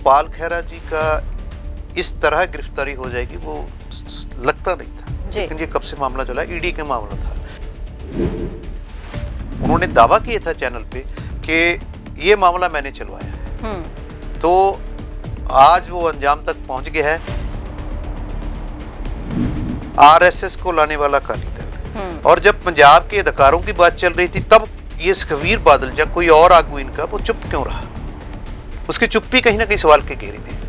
सुखपाल खैरा जी का इस तरह गिरफ्तारी हो जाएगी वो लगता नहीं था, लेकिन ये कब से मामला चला, ईडी का मामला था। उन्होंने दावा किया था चैनल पे कि ये मामला मैंने चलवाया है, तो आज वो अंजाम तक पहुंच गया है। आरएसएस को लाने वाला अकाली दल, और जब पंजाब के अधिकारों की बात चल रही थी तब ये सुखबीर बादल या कोई और आगू इनका वो चुप क्यों रहा? उसकी चुप्पी कहीं ना कहीं सवाल के घेरे में।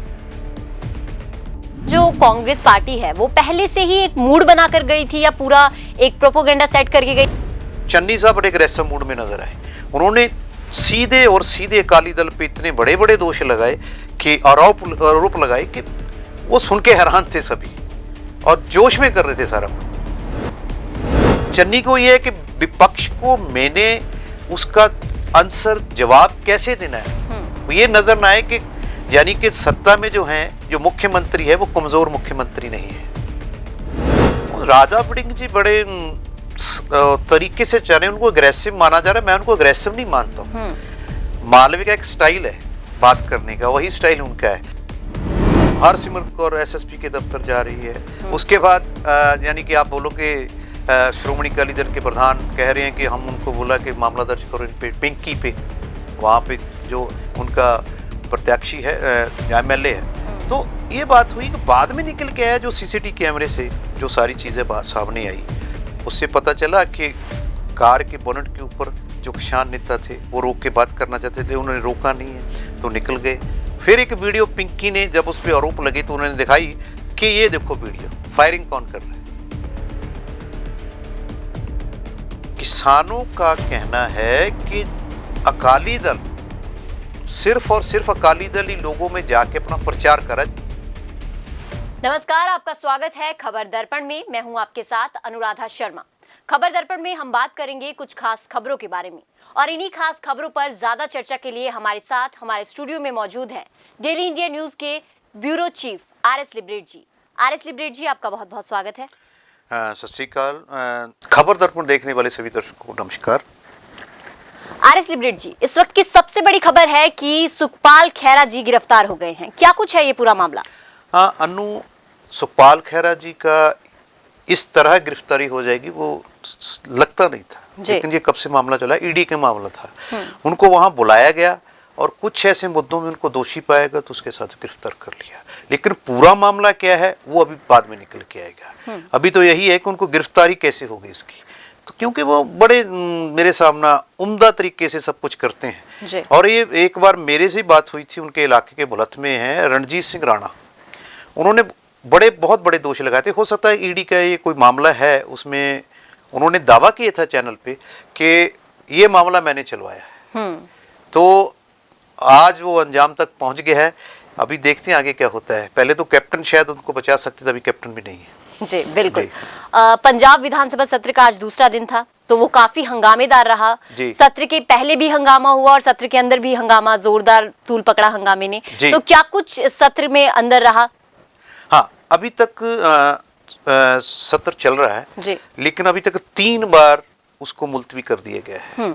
जो कांग्रेस पार्टी है वो पहले से ही एक मूड बनाकर गई थी या पूरा एक प्रोपोगेंडा सेट करके गई? चन्नी साहब बड़े अग्रेसिव मूड में नजर आए। उन्होंने सीधे अकाली दल पे इतने बड़े बड़े दोष लगाए कि आरोप लगाए कि वो सुन के हैरान थे सभी और जोश में कर रहे थे सारा। चन्नी को यह है कि विपक्ष को मैंने उसका आंसर जवाब कैसे देना है, ये नजर ना आए कि यानी कि सत्ता में जो है, जो मुख्यमंत्री है वो कमजोर मुख्यमंत्री नहीं है। राजा वड़िंग जी बड़े तरीके से चल रहे हैं, उनको अग्रेसिव माना जा रहा है। मैं उनको अग्रेसिव नहीं मानता हूँ। मालवीय का एक स्टाइल है बात करने का, वही स्टाइल उनका है। हरसिमरत कौर एसएसपी के दफ्तर जा रही है, उसके बाद यानी कि आप बोलो कि श्रोमणी अकाली दल के प्रधान कह रहे हैं कि हम उनको बोला कि मामला दर्ज करो इन पे, पिंकी पे, वहाँ पे जो उनका प्रत्याशी है एमएलए है। तो ये बात हुई कि बाद में निकल के आया जो सीसीटीवी कैमरे से जो सारी चीज़ें बात सामने आई, उससे पता चला कि कार के बोनट के ऊपर जो किसान नेता थे वो रोक के बात करना चाहते थे, उन्होंने रोका नहीं है तो निकल गए। फिर एक वीडियो पिंकी ने जब उस पर आरोप लगे तो उन्होंने दिखाई कि ये देखो वीडियो, फायरिंग कौन कर रहा है। किसानों का कहना है कि अकाली दल सिर्फ और सिर्फ अकाली दल ही लोगों में जाके अपना प्रचार करे। नमस्कार, आपका स्वागत है खबर दर्पण में। मैं हूं आपके साथ अनुराधा शर्मा। खबर दर्पण में हम बात करेंगे कुछ खास खबरों के बारे में, और इन्हीं खास खबरों पर ज्यादा चर्चा के लिए हमारे साथ हमारे स्टूडियो में मौजूद हैं डेली इंडिया न्यूज के ब्यूरो चीफ आर.एस. लिबरेट जी। आर.एस. लिबरेट जी, आपका बहुत बहुत स्वागत है। सत श्री अकाल। खबर दर्पण देखने वाले सभी दर्शकों को नमस्कार। आर.एस. लिबरेट जी, इस वक्त की सबसे बड़ी खबर है कि सुखपाल खैरा जी गिरफ्तार हो गए हैं। क्या कुछ है ये पूरा मामला? हाँ अनु, सुखपाल खैरा जी का इस तरह गिरफ्तारी हो जाएगी वो लगता नहीं था, लेकिन ये कब से मामला चला, ईडी का मामला था। उनको वहां बुलाया गया और कुछ ऐसे मुद्दों में उनको दोषी पाएगा तो उसके साथ गिरफ्तार कर लिया, लेकिन पूरा मामला क्या है वो अभी बाद में निकल के आएगा। अभी तो यही है कि उनको गिरफ्तारी कैसे होगी इसकी, तो क्योंकि वो बड़े मेरे सामने उम्दा तरीके से सब कुछ करते हैं। और ये एक बार मेरे से बात हुई थी, उनके इलाके के बुलत में है रणजीत सिंह राणा, उन्होंने बहुत बड़े दोष लगाए थे। हो सकता है ईडी का ये कोई मामला है, उसमें उन्होंने दावा किया था चैनल पे कि ये मामला मैंने चलवाया है, तो आज वो अंजाम तक पहुंच गया है। अभी देखते हैं आगे क्या होता है। पहले तो कैप्टन शायद उनको बचा सकते थे, अभी कैप्टन भी नहीं है। जी बिल्कुल। पंजाब विधानसभा सत्र का आज दूसरा दिन था, तो वो काफी हंगामेदार रहा। सत्र के पहले भी हंगामा हुआ और सत्र के अंदर भी हंगामा, जोरदार तूल पकड़ा हंगामे ने। तो क्या कुछ सत्र में अंदर रहा? हाँ, अभी तक सत्र चल रहा है, लेकिन अभी तक 3 बार उसको मुलतवी कर दिया गया है।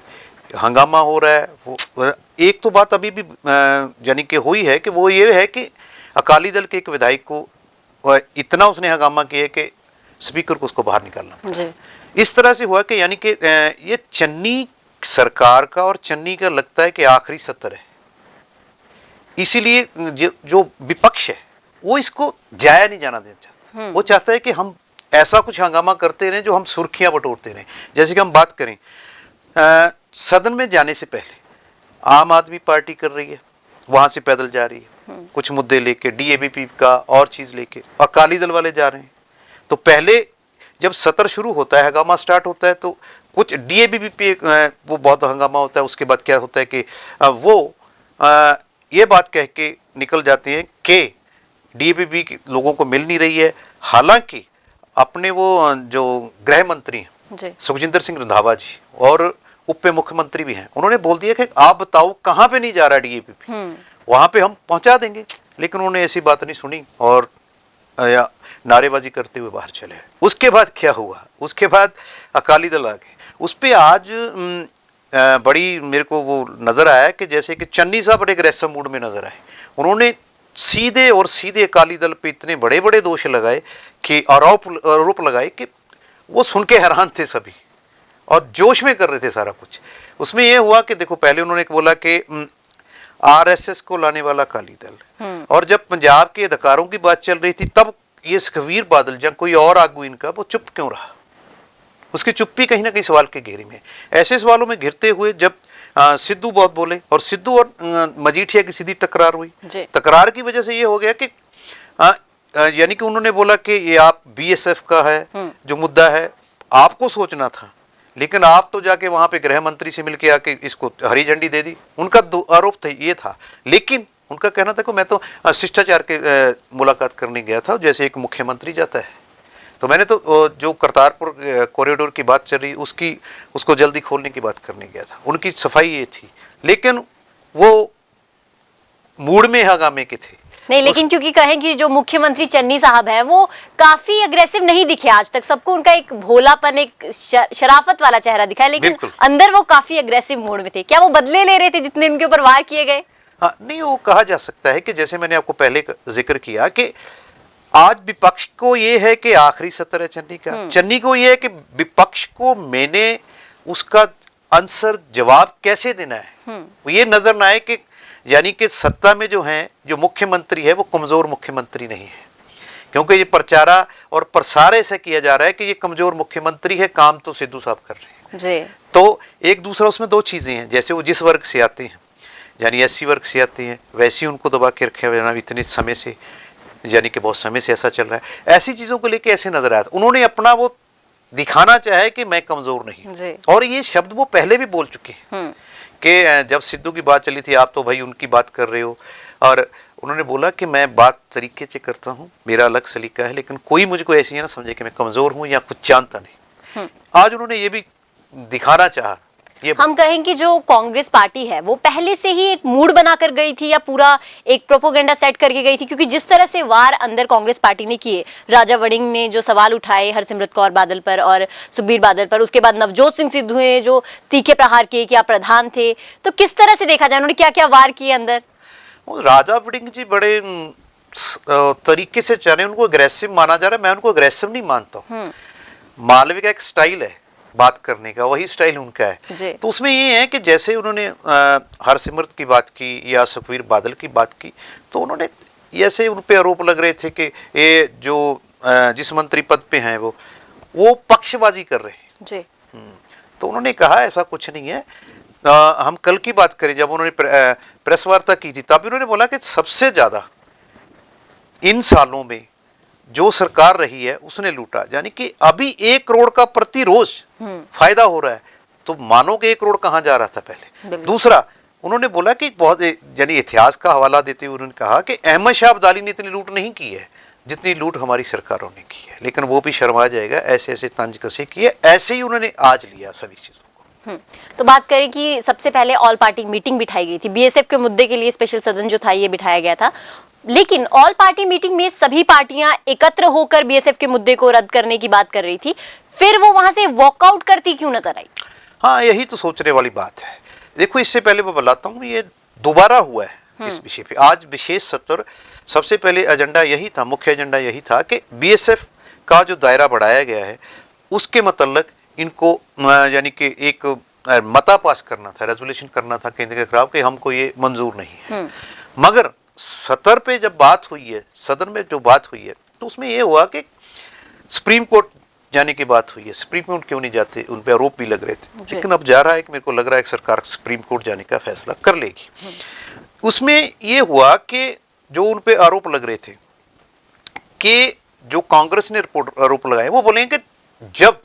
हंगामा हो रहा है। वो एक तो बात अभी भी यानी कि हुई है कि वो ये है कि अकाली दल के एक विधायक को इतना उसने हंगामा किया कि स्पीकर को उसको बाहर निकालना पड़ा। इस तरह से हुआ कि यानी कि ये चन्नी सरकार का और चन्नी का लगता है कि आखिरी सत्र है, इसीलिए जो विपक्ष है वो इसको जाया नहीं जाना देना चाहता। वो चाहता है कि हम ऐसा कुछ हंगामा करते रहें जो हम सुर्खियां बटोरते रहें। जैसे कि हम बात करें सदन में जाने से पहले आम आदमी पार्टी कर रही है, वहां से पैदल जा रही है कुछ मुद्दे लेके, डीएबीपी का और चीज लेके, अकाली दल वाले जा रहे हैं। तो पहले जब सत्र शुरू होता है, हंगामा स्टार्ट होता है, तो कुछ डीएबीपी पे वो बहुत हंगामा होता है। उसके बाद क्या होता है कि वो ये बात कह के निकल जाते हैं कि डीएबीपी लोगों को मिल नहीं रही है। हालांकि अपने वो जो गृह मंत्री हैं सुखजिंदर सिंह रंधावा जी और उप मुख्यमंत्री भी हैं, उन्होंने बोल दिया कि आप बताओ कहाँ पे नहीं जा रहा डीएबीपी, वहां पे हम पहुंचा देंगे। लेकिन उन्होंने ऐसी बात नहीं सुनी और नारेबाजी करते हुए बाहर चले। उसके बाद क्या हुआ, उसके बाद अकाली दल आ गए। उस पर आज बड़ी मेरे को वो नजर आया कि जैसे कि चन्नी साहब बड़े अग्रेसिव मूड में नजर आए। उन्होंने सीधे और सीधे अकाली दल पे इतने बड़े बड़े दोष लगाए कि आरोप लगाए कि वो सुन के हैरान थे सभी और जोश में कर रहे थे सारा कुछ। उसमें ये हुआ कि देखो, पहले उन्होंने बोला कि आरएसएस को लाने वाला अकाली दल, और जब पंजाब के अधिकारों की बात चल रही थी तब ये सुखबीर बादल या कोई और आगू इनका वो चुप क्यों रहा? उसकी चुप्पी कहीं ना कहीं सवाल के घेरे में। ऐसे सवालों में घिरते हुए जब सिद्धू बहुत बोले और सिद्धू और मजीठिया की सीधी टकरार हुई। तकरार की वजह से ये हो गया कि यानी कि उन्होंने बोला कि ये आप बीएसएफ का है जो मुद्दा है, आपको सोचना था, लेकिन आप तो जाके वहां पे गृह मंत्री से मिलके आके इसको हरी झंडी दे दी। उनका आरोप था ये था, लेकिन उनका कहना था कि मैं तो शिष्टाचार के मुलाकात करने गया था जैसे एक मुख्यमंत्री जाता है। तो मैंने तो जो करतारपुर कॉरिडोर की बात चल रही उसको जल्दी खोलने की बात करने गया था। उनकी सफाई ये थी, लेकिन वो मूड में हंगामे के थे नहीं। लेकिन क्योंकि कहें कि जो मुख्यमंत्री चन्नी साहब हैं वो काफी अग्रेसिव नहीं दिखे आज तक, सबको उनका एक भोलापन, एक शराफत वाला चेहरा दिखा है, लेकिन अंदर वो काफी अग्रेसिव मूड में थे। क्या वो बदले ले रहे थे जितने उनके ऊपर वार किए गए? हाँ, नहीं, वो कहा जा सकता है कि जैसे मैंने आपको पहले जिक्र किया कि आज विपक्ष को ये है कि आखिरी सत्र है चन्नी का, चन्नी को ये है कि विपक्ष को मैंने उसका आंसर जवाब कैसे देना है, ये नजर ना आए कि यानी कि सत्ता में जो है, जो मुख्यमंत्री है वो कमजोर मुख्यमंत्री नहीं है, क्योंकि ये प्रचारा और प्रसार ऐसा किया जा रहा है कि ये कमजोर मुख्यमंत्री है, काम तो सिद्धू साहब कर रहे हैं जी। तो एक दूसरा उसमें दो चीजें हैं, जैसे वो जिस वर्ग से आते हैं यानी एससी वर्ग से आते हैं, वैसे ही उनको दबा के रखे हुए इतने समय से, यानी कि बहुत समय से ऐसा चल रहा है। ऐसी चीजों को लेके ऐसे नजर आया था। उन्होंने अपना वो दिखाना चाहे कि मैं कमजोर नहीं, और ये शब्द वो पहले भी बोल चुके हैं कि जब सिद्धू की बात चली थी, आप तो भाई उनकी बात कर रहे हो, और उन्होंने बोला कि मैं बात तरीके से करता हूँ, मेरा अलग सलीका है, लेकिन कोई मुझको ऐसी ना समझे कि मैं कमजोर हूँ या कुछ जानता नहीं। आज उन्होंने ये भी दिखाना चाहा। हम कहें कि जो कांग्रेस पार्टी है वो पहले से ही एक मूड बनाकर गई थी या पूरा एक प्रोपोगेंडा सेट करके गई थी, क्योंकि जिस तरह से वार अंदर कांग्रेस पार्टी ने किए, राजा वड़िंग ने जो सवाल उठाए हरसिमरत कौर बादल पर और सुखबीर बादल पर, उसके बाद नवजोत सिंह सिद्धू ने जो तीखे प्रहार किए कि आप प्रधान थे, तो किस तरह से देखा जाए उन्होंने क्या क्या वार किए अंदर? राजा वड़िंग जी बड़े तरीके से चल रहे, उनको अग्रेसिव माना जा रहा है, मैं उनको अग्रेसिव नहीं मानता हूँ। मालवीय का एक स्टाइल है बात करने का, वही स्टाइल उनका है। तो उसमें ये है कि जैसे उन्होंने हरसिमरत की बात की या सुखबीर बादल की बात की, तो उन्होंने ऐसे उन पे आरोप लग रहे थे कि ये जो जिस मंत्री पद पे हैं वो पक्षबाजी कर रहे हैं जी। तो उन्होंने कहा ऐसा कुछ नहीं है। हम कल की बात करें, जब उन्होंने प्रेस वार्ता की थी, तब उन्होंने बोला कि सबसे ज्यादा इन सालों में जो सरकार रही है उसने लूटा, यानी कि अभी 1 करोड़ का प्रति रोज फायदा हो रहा है। तो मानो कि 1 करोड़ कहां जा रहा था पहले। दूसरा, उन्होंने बोला कि बहुत, यानी इतिहास का हवाला देते हुए उन्होंने कहा कि अहमद शाह अब्दाली ने इतनी लूट नहीं की है जितनी लूट हमारी सरकारों ने की है, लेकिन वो भी शर्मा जाएगा, ऐसे ऐसे तंज कसे किए, ऐसे ही उन्होंने आज लिया सभी चीजों को। तो बात करें कि सबसे पहले ऑल पार्टी मीटिंग बिठाई गई थी, बीएसएफ के मुद्दे के लिए स्पेशल सदन जो था ये बिठाया गया था, लेकिन ऑल पार्टी मीटिंग में सभी पार्टियां एकत्र होकर बीएसएफ के मुद्दे को रद्द करने की बात कर रही थी, फिर वो वहां से वॉकआउट करती क्यों नजर आई? हाँ, यही तो सोचने वाली बात है। देखो, इससे पहले मैं बताता हूँ, ये दोबारा हुआ है इस विषय पे। आज विशेष सत्र, सबसे पहले एजेंडा यही था, मुख्य एजेंडा यही था कि बीएसएफ का जो दायरा बढ़ाया गया है उसके मतलब इनको यानी कि एक मता पास करना था, रेजोल्यूशन करना था केंद्र के खिलाफ कि हमको ये मंजूर नहीं है। मगर सत्र पे जब बात हुई है, सदन में जो बात हुई है, तो उसमें ये हुआ कि सुप्रीम कोर्ट जाने की बात हुई है। सुप्रीम कोर्ट क्यों नहीं जाते, उन पे आरोप भी लग रहे थे, लेकिन अब जा रहा है कि मेरे को लग रहा है कि सरकार सुप्रीम कोर्ट जाने का फैसला कर लेगी। उसमें ये हुआ कि जो उन पे आरोप लग रहे थे कि जो कांग्रेस ने आरोप लगाए, वो बोले कि जब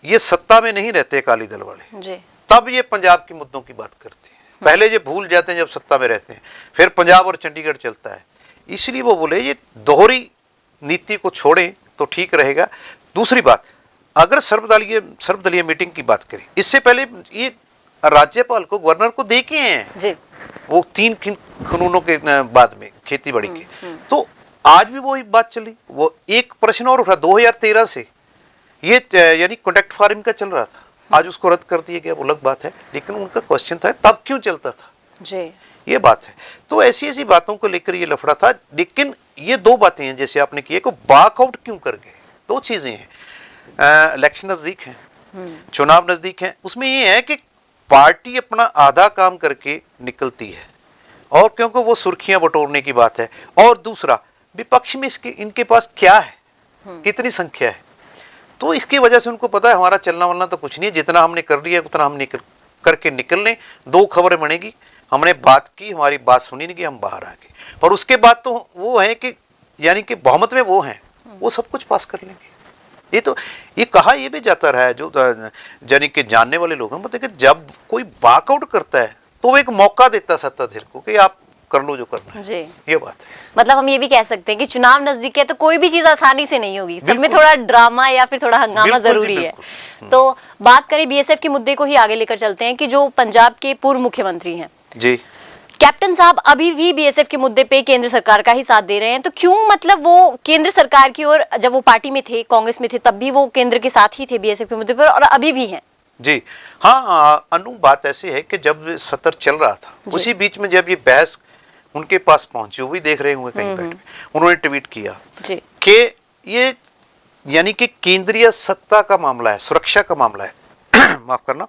ये सत्ता में नहीं रहते अकाली दल वाले तब ये पंजाब के मुद्दों की बात करते हैं, पहले ये भूल जाते हैं जब सत्ता में रहते हैं, फिर पंजाब और चंडीगढ़ चलता है। इसलिए वो बोले ये दोहरी नीति को छोड़ें तो ठीक रहेगा। दूसरी बात, अगर सर्वदलीय मीटिंग की बात करें, इससे पहले ये राज्यपाल को, गवर्नर को दे के हैं जी। वो 3 कानूनों के बाद में खेती बाड़ी के, तो आज भी वही बात चली। वो एक प्रश्न और उठा 2013 से, ये यानी कॉन्ट्रैक्ट फार्मिंग का चल रहा था, आज उसको रद्द कर दिया गया, वो अलग बात है, लेकिन उनका क्वेश्चन था तब क्यों चलता था जी। ये बात है। तो ऐसी ऐसी बातों को लेकर ये लफड़ा था। लेकिन ये दो बातें हैं जैसे आपने किए को वॉकआउट क्यों कर गए, दो चीजें हैं। इलेक्शन नजदीक है, चुनाव नजदीक है, उसमें ये है कि पार्टी अपना आधा काम करके निकलती है और क्योंकि वो सुर्खियां बटोरने की बात है, और दूसरा विपक्ष में इसके इनके पास क्या है, कितनी संख्या है, तो इसकी वजह से उनको पता है हमारा चलना वलना तो कुछ नहीं है, जितना हमने कर लिया उतना हम करके निकल लें, दो खबरें बनेगी, हमने बात की, हमारी बात सुनी नहीं कि हम बाहर आ गए, और उसके बाद तो वो है कि यानी कि बहुमत में वो हैं, वो सब कुछ पास कर लेंगे। ये तो ये कहा ये भी जाता रहा है जो यानी कि जानने वाले लोग हैं, मतलब कि जब कोई वॉकआउट करता है तो वो एक मौका देता है सत्ताधीश को कि आप कर लो जो करना है। जी, ये बात है। मतलब हम ये भी कह सकते हैं कि चुनाव नजदीक है तो कोई भी चीज आसानी से नहीं होगी, सब में थोड़ा ड्रामा या फिर थोड़ा हंगामा जरूरी है। तो बात करें बीएसएफ के मुद्दे को ही आगे लेकर चलते हैं कि जो पंजाब के पूर्व मुख्यमंत्री हैं जी, कैप्टन साहब अभी भी बीएसएफ के मुद्दे पे केंद्र सरकार का ही साथ दे रहे हैं, तो क्यों, मतलब वो केंद्र सरकार की ओर, जब वो पार्टी में थे, कांग्रेस में थे, तब भी वो केंद्र के साथ ही थे बीएसएफ के मुद्दे पर और अभी भी हैं। जी हाँ, अनु बात ऐसी है कि जब सत्र चल रहा था उसी बीच में जब ये बहस उनके पास पहुंची, वो भी देख रहे होंगे कहीं बैठ के, उन्होंने ट्वीट किया कि ये यानी कि केंद्रीय सत्ता का मामला है, सुरक्षा का मामला है माफ करना,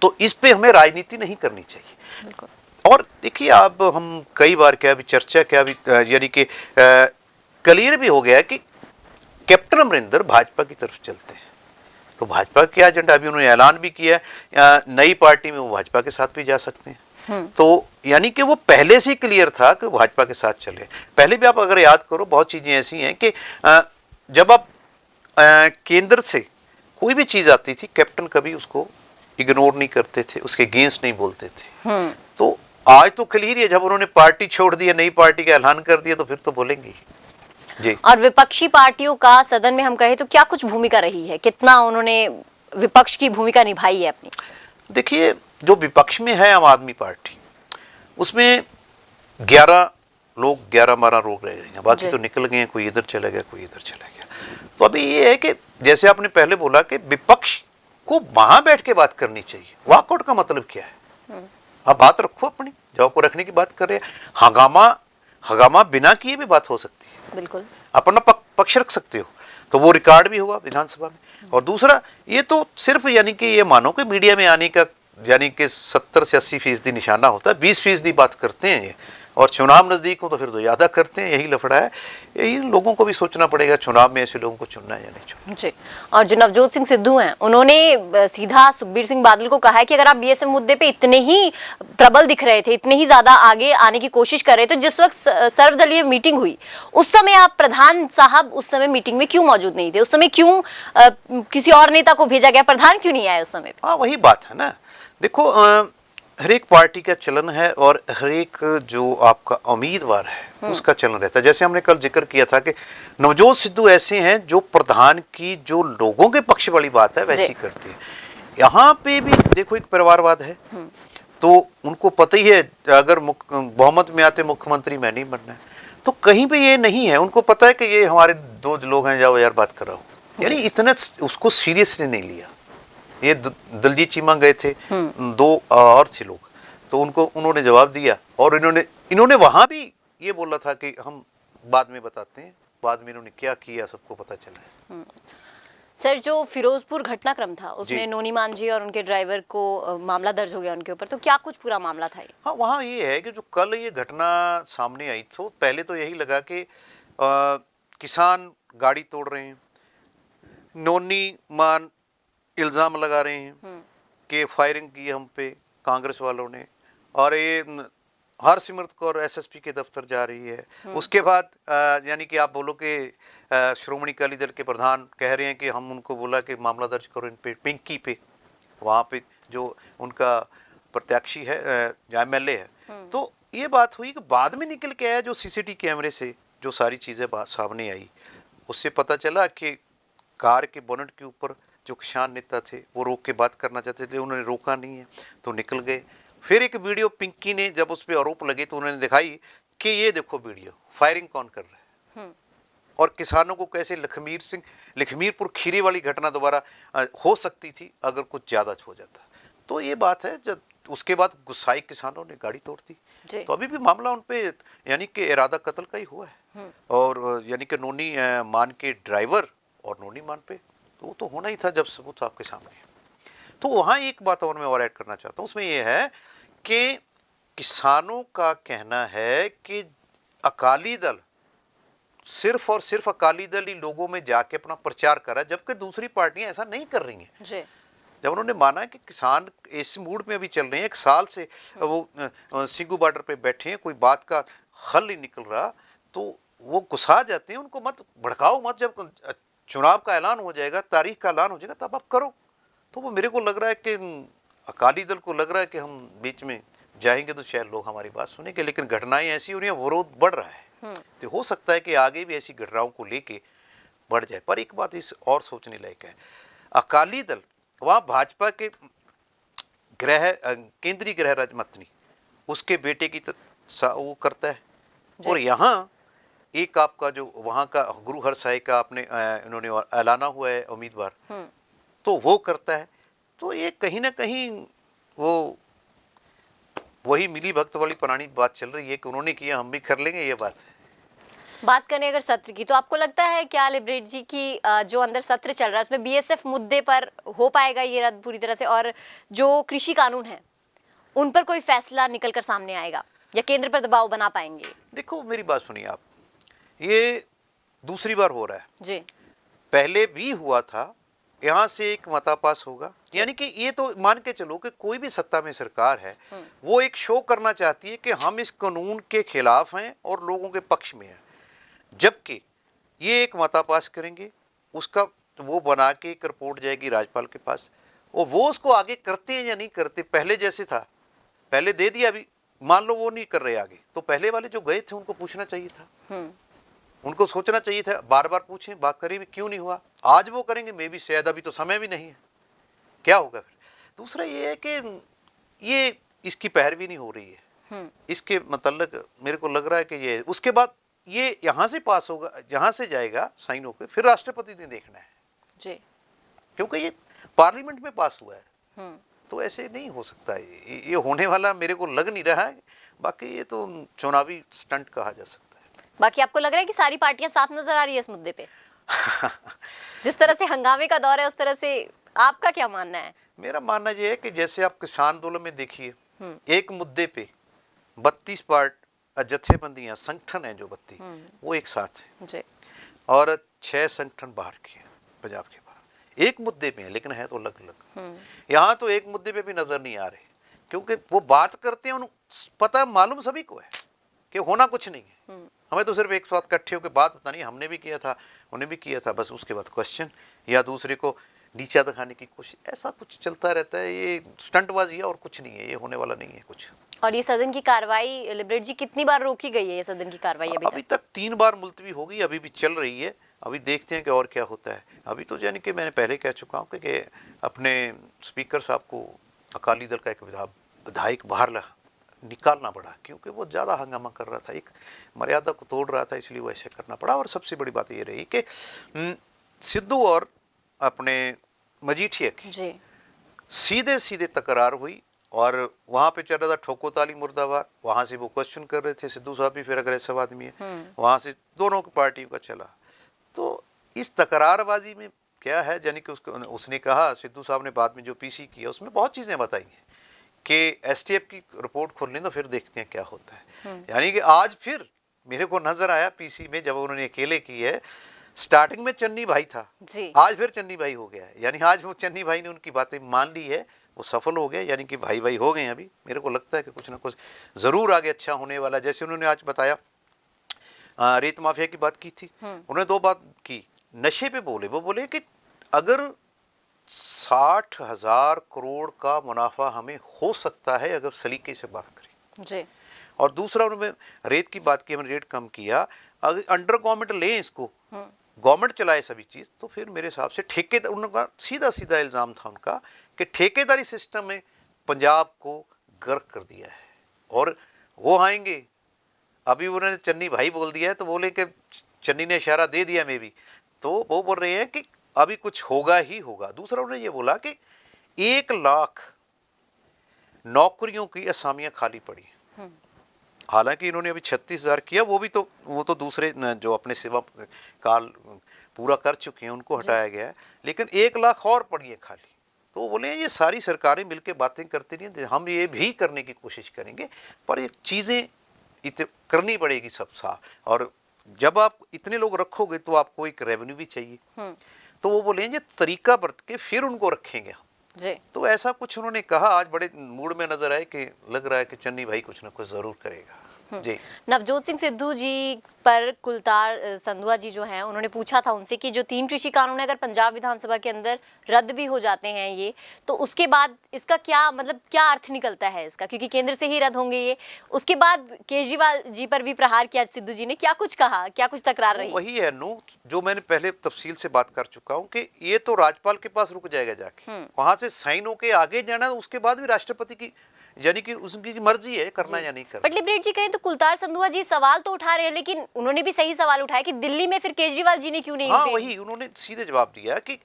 तो इस पे हमें राजनीति नहीं करनी चाहिए। और देखिए आप हम कई बार क्या भी चर्चा क्या भी यानी कि क्लियर भी हो गया है कि कैप्टन अमरिंदर भाजपा की तरफ चलते हैं, तो भाजपा का एजेंडा अभी उन्होंने ऐलान भी किया है, नई पार्टी में वो भाजपा के साथ भी जा सकते हैं। तो यानी कि वो पहले से ही क्लियर था कि भाजपा के साथ चले। पहले भी आप अगर याद करो बहुत चीजें ऐसी हैं कि जब आप केंद्र से कोई भी चीज आती थी कैप्टन कभी उसको इग्नोर नहीं करते थे, उसके अगेंस्ट नहीं बोलते थे। तो आज तो क्लियर है, जब उन्होंने पार्टी छोड़ दी है, नई पार्टी का ऐलान कर दिया, तो फिर तो बोलेंगे जी। और विपक्षी पार्टियों का सदन में हम कहें तो क्या कुछ भूमिका रही है, कितना उन्होंने विपक्ष की भूमिका निभाई है अपनी? देखिए जो विपक्ष में है आम आदमी पार्टी, उसमें 11 लोग 11-12 लोग रह गए हैं, बाकी तो निकल गए हैं, कोई इधर चला गया कोई इधर चला गया। तो अभी ये है कि जैसे आपने पहले बोला कि विपक्ष को वहां बैठ के बात करनी चाहिए। वॉकआउट का मतलब क्या है? आप बात रखो अपनी, जवाब को रखने की बात कर रहे हैं। हंगामा बिना किए भी बात हो सकती है, बिल्कुल अपना पक्ष रख सकते हो, तो वो रिकॉर्ड भी होगा विधानसभा में। और दूसरा ये तो सिर्फ यानी कि ये मानो कि मीडिया में आने का यानी कि 70 से 80% निशाना होता है, 20% बात करते हैं ये, और चुनाव नजदीक हो तो फिर तो ज्यादा करते हैं, यही लफड़ा है। यही लोगों को भी सोचना पड़ेगा चुनाव में ऐसे लोगों को चुनना है या नहीं चुनना। जी, और जो नवजोत सिंह सिद्धू हैं उन्होंने सीधा सुखबीर सिंह बादल को कहा है कि अगर आप बीएसएफ मुद्दे पे इतने ही प्रबल दिख रहे थे, इतने ही ज्यादा आगे आने की कोशिश कर रहे थे, जिस वक्त सर्वदलीय मीटिंग हुई उस समय आप प्रधान साहब उस समय मीटिंग में क्यों मौजूद नहीं थे? उस समय क्यों किसी और नेता को भेजा गया, प्रधान क्यों नहीं आए उस समय? हाँ वही बात है ना। देखो हर एक पार्टी का चलन है और हर एक जो आपका उम्मीदवार है उसका चलन रहता है। जैसे हमने कल जिक्र किया था कि नवजोत सिद्धू ऐसे हैं जो प्रधान की जो लोगों के पक्ष वाली बात है वैसी करती है। यहाँ पे भी देखो एक परिवारवाद है, तो उनको पता ही है अगर बहुमत में आते मुख्यमंत्री मैं नहीं बनना है, तो कहीं पे ये नहीं है, उनको पता है कि ये हमारे दो लोग हैं, जाओ यार बात कर रहा हूँ, यानी इतना उसको सीरियसली नहीं लिया। ये दलजीत चीमा गए थे, 2 और थे लोग, तो उन्होंने जवाब दिया, और इन्होंने वहां भी ये बोला था कि हम बाद में बताते हैं, बाद में इन्होंने क्या किया सबको पता चला है। सर जो फिरोजपुर घटनाक्रम था उसमें नोनी मांझी और उनके ड्राइवर को मामला दर्ज हो गया उनके ऊपर, तो क्या कुछ पूरा मामला था ये? हाँ वहाँ ये है कि जो कल ये घटना सामने आई तो पहले तो यही लगा कि किसान गाड़ी तोड़ रहे हैं, नोनी मान इल्ज़ाम लगा रहे हैं कि फायरिंग की हम पे कांग्रेस वालों ने, और ये हरसिमरत कौर एसएसपी के दफ्तर जा रही है। उसके बाद यानी कि आप बोलो कि श्रोमणी अकाली दल के प्रधान कह रहे हैं कि हम उनको बोला कि मामला दर्ज करो इन पे, पिंकी पे, वहाँ पे जो उनका प्रत्याशी है जो एमएलए है। तो ये बात हुई कि बाद में निकल के आया जो सीसीटीवी कैमरे से जो सारी चीज़ें बात सामने आई, उससे पता चला कि कार के बोनट के ऊपर जो किसान नेता थे वो रोक के बात करना चाहते थे, उन्होंने रोका नहीं है तो निकल गए। फिर एक वीडियो पिंकी ने जब उस पर आरोप लगे तो उन्होंने दिखाई कि ये देखो वीडियो, फायरिंग कौन कर रहा है, और किसानों को कैसे लखमीरपुर खीरी वाली घटना दोबारा हो सकती थी अगर कुछ ज़्यादा हो जाता। तो ये बात है। जब उसके बाद गुस्साए किसानों ने गाड़ी तोड़ दी, तो अभी भी मामला उन पे यानी कि इरादा कत्ल का ही हुआ है। और यानी कि नोनी मान के ड्राइवर और नोनी मान पे, तो वो तो होना ही था जब सबूत आपके सामने है। तो वहाँ एक बात और मैं और ऐड करना चाहता हूँ, उसमें ये है कि किसानों का कहना है कि अकाली दल सिर्फ और सिर्फ अकाली दल ही लोगों में जाके अपना प्रचार कर रहा है, जबकि दूसरी पार्टियां ऐसा नहीं कर रही हैं। जब उन्होंने माना कि किसान इस मूड में अभी चल रहे हैं, 1 साल से वो सिंगू बॉर्डर पे बैठे हैं, कोई बात का हल नहीं निकल रहा, तो वो गुस्सा जाते हैं। उनको मत भड़काओ मत, जब चुनाव का ऐलान हो जाएगा, तारीख का ऐलान हो जाएगा, तब आप करो। तो वो मेरे को लग रहा है कि अकाली दल को लग रहा है कि हम बीच में जाएंगे तो शायद लोग हमारी बात सुनेंगे, लेकिन घटनाएं ऐसी हो रही हैं, विरोध बढ़ रहा है। तो हो सकता है कि आगे भी ऐसी घटनाओं को लेके बढ़ जाए। पर एक बात इस और सोचने लायक है, अकाली दल वहां भाजपा के केंद्रीय गृह राज्य मंत्री उसके बेटे की वो करता है, और यहाँ एक आपका जो वहां का गुरु हरसाई का आपने इन्होंने ऐलाना हुआ है उम्मीदवार, तो वो करता है। तो ये कहीं ना कहीं वो वही मिली भक्त वाली पुरानी बात चल रही है कि उन्होंने किया हम भी कर लेंगे, ये बात है। बात करें अगर सत्र की, तो आपको लगता है क्या लिबरेट जी की जो अंदर सत्र चल रहा है उसमें बीएसएफ मुद्दे पर हो पाएगा ये रद्द पूरी तरह से, और जो कृषि कानून है उन पर कोई फैसला निकलकर सामने आएगा, या केंद्र पर दबाव बना पाएंगे? देखो मेरी बात सुनिए आप, ये दूसरी बार हो रहा है जी। पहले भी हुआ था, यहाँ से एक मता पास होगा। यानी कि ये तो मान के चलो कि कोई भी सत्ता में सरकार है, वो एक शो करना चाहती है कि हम इस कानून के खिलाफ हैं और लोगों के पक्ष में हैं, जबकि ये एक मता पास करेंगे, उसका वो बना के एक रिपोर्ट जाएगी राज्यपाल के पास, और वो उसको आगे करते हैं या नहीं करते। पहले जैसे था, पहले दे दिया, अभी मान लो वो नहीं कर रहे आगे, तो पहले वाले जो गए थे उनको पूछना चाहिए था, उनको सोचना चाहिए था, बार बार पूछें, बात करें भी क्यों नहीं हुआ। आज वो करेंगे, मे भी शायद अभी तो समय भी नहीं है, क्या होगा फिर। दूसरा ये है कि ये इसकी पैरवी नहीं हो रही है, इसके मतलब मेरे को लग रहा है कि ये उसके बाद ये यहाँ से पास होगा, यहाँ से जाएगा साइन होकर, फिर राष्ट्रपति ने देखना है जी, क्योंकि ये पार्लियामेंट में पास हुआ है। तो ऐसे नहीं हो सकता, ये होने वाला मेरे को लग नहीं रहा है। बाकी ये तो चुनावी स्टंट कहा जा सकता है। बाकी आपको लग रहा है कि सारी पार्टियां साथ नजर आ रही है इस मुद्दे पे? जिस तरह से हंगामे का दौर है उस तरह से आपका क्या मानना है? मेरा मानना यह है कि जैसे आप किसान आंदोलन में देखिए, एक मुद्दे पे 32 पार्ट जत्थेबंदियां संगठन है जो 32 वो एक साथ है जी, और 6 संगठन बाहर के हैं, पंजाब के बाहर, एक मुद्दे पे है, लेकिन है तो अलग अलग। यहाँ तो एक मुद्दे पे भी नजर नहीं आ रहे, क्योंकि वो बात करते हैं, उनको पता मालूम सभी को है कि होना कुछ नहीं है। हमें तो सिर्फ एक साथ इकट्ठे होकर बात बतानी, हमने भी किया था, उन्हें भी किया था, बस उसके बाद क्वेश्चन या दूसरे को नीचा दिखाने की कोशिश, ऐसा कुछ चलता रहता है। ये स्टंटबाजी है और कुछ नहीं है, ये होने वाला नहीं है कुछ। और ये सदन की कार्रवाई लिबरेट जी कितनी बार रोकी गई है? ये सदन की कार्रवाई अभी तक 3 बार मुलतवी हो गई, अभी भी चल रही है। अभी देखते हैं कि और क्या होता है। अभी तो यानी कि मैंने पहले कह चुका हूँ कि अपने स्पीकर साहब को अकाली दल का एक विधायक बाहर निकालना पड़ा, क्योंकि वो ज़्यादा हंगामा कर रहा था, एक मर्यादा को तोड़ रहा था, इसलिए वो ऐसे करना पड़ा। और सबसे बड़ी बात ये रही कि सिद्धू और अपने मजीठिया की सीधे सीधे तकरार हुई, और वहाँ पे चल रहा था ठोको ताली मुर्दाबाद। वहाँ से वो क्वेश्चन कर रहे थे, सिद्धू साहब भी फिर अग्रेसिव आदमी है, वहाँ से दोनों की पार्टियों का चला। तो इस तकरारबाजी में क्या है, यानी कि उसने कहा, सिद्धू साहब ने बाद में जो पीसी किया उसमें बहुत चीज़ें बताई हैं कि एसटीएफ की रिपोर्ट खोलने तो फिर देखते हैं क्या होता है। यानी कि आज फिर मेरे को नजर आया पीसी में, जब उन्होंने अकेले की है, स्टार्टिंग में चन्नी भाई था जी, आज फिर चन्नी भाई हो गया है। यानी आज वो चन्नी भाई ने उनकी बातें मान ली है, वो सफल हो गए, यानी कि भाई भाई हो गए हैं। अभी मेरे को लगता है कि कुछ ना कुछ ज़रूर आगे अच्छा होने वाला। जैसे उन्होंने आज बताया, रेत माफिया की बात की थी, उन्होंने 2 बात की, नशे पे बोले, वो बोले कि अगर 60,000 करोड़ का मुनाफा हमें हो सकता है अगर सलीके से बात करें जी। और दूसरा उन्होंने रेत की बात की, हमने रेट कम किया, अगर अंडर गवर्नमेंट लें इसको, गवर्नमेंट चलाए सभी चीज़, तो फिर मेरे हिसाब से ठेकेदार, उनका सीधा सीधा इल्ज़ाम था उनका कि ठेकेदारी सिस्टम में पंजाब को गर्क कर दिया है। और वो आएंगे, अभी उन्होंने चन्नी भाई बोल दिया है, तो बोले कि चन्नी ने इशारा दे दिया मे भी, तो वो बोल रहे हैं कि अभी कुछ होगा ही होगा। दूसरा उन्होंने ये बोला कि 1 लाख नौकरियों की असामियां खाली पड़ी हैं। हालांकि इन्होंने अभी 36,000 किया, वो तो दूसरे जो अपने सेवा काल पूरा कर चुके हैं उनको हटाया गया है, लेकिन 1 लाख और पड़ी है खाली। तो वो बोले ये सारी सरकारें मिलकर बातें करती नहीं हैं, हम ये भी करने की कोशिश करेंगे, पर ये चीज़ें करनी पड़ेगी सब साथ। और जब आप इतने लोग रखोगे तो आपको एक रेवेन्यू भी चाहिए, तो वो बोले ये तरीका बरत के फिर उनको रखेंगे हम जी। तो ऐसा कुछ उन्होंने कहा। आज बड़े मूड में नजर आए कि लग रहा है कि चन्नी भाई कुछ ना कुछ जरूर करेगा। जी। नवजोत सिंह सिद्धू जी पर कुलतार संधवा जी जो हैं उन्होंने पूछा था उनसे कि जो 3 कृषि कानून है अगर पंजाब विधानसभा के अंदर रद्द भी हो जाते हैं ये, तो उसके बाद इसका क्या मतलब क्या अर्थ निकलता है इसका, क्योंकि केंद्र से ही रद्द होंगे ये। उसके बाद केजरीवाल जी पर भी प्रहार किया सिद्धू जी ने, क्या कुछ कहा, क्या कुछ तकरार रही? वही है नो, जो मैंने पहले तफसील से बात कर चुका हूँ कि ये तो राज्यपाल के पास रुक जाएगा जाके, वहां से साइन होके आगे जाना, उसके बाद भी राष्ट्रपति की यानी कि उसकी मर्जी है करना या नहीं करना। बट लिबरेट जी कहें तो कुलतार संधवा जी सवाल तो उठा रहे हैं, लेकिन उन्होंने भी सही सवाल उठाया कि दिल्ली में फिर केजरीवाल जी ने क्यों नहीं? हाँ वही उन्होंने सीधे जवाब दिया कि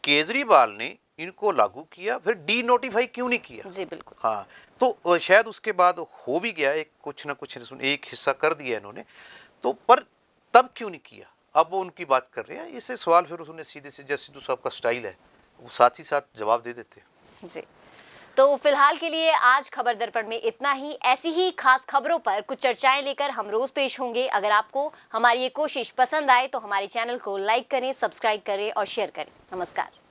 केजरीवाल ने इनको लागू किया, फिर डी नोटिफाई क्यों नहीं किया? जी बिल्कुल। हाँ तो शायद उसके बाद हो भी गया, एक कुछ ना कुछ एक हिस्सा कर दिया इन्होंने, तो पर तब क्यों नहीं किया? अब वो उनकी बात कर रहे हैं, इससे सवाल फिर उसने सीधे से, जैसे सिद्धू साहब का स्टाइल है, वो साथ ही साथ जवाब दे देते हैं। जी। तो फिलहाल के लिए आज खबर दर्पण में इतना ही। ऐसी ही खास खबरों पर कुछ चर्चाएं लेकर हम रोज पेश होंगे। अगर आपको हमारी ये कोशिश पसंद आए तो हमारे चैनल को लाइक करें, सब्सक्राइब करें और शेयर करें। नमस्कार।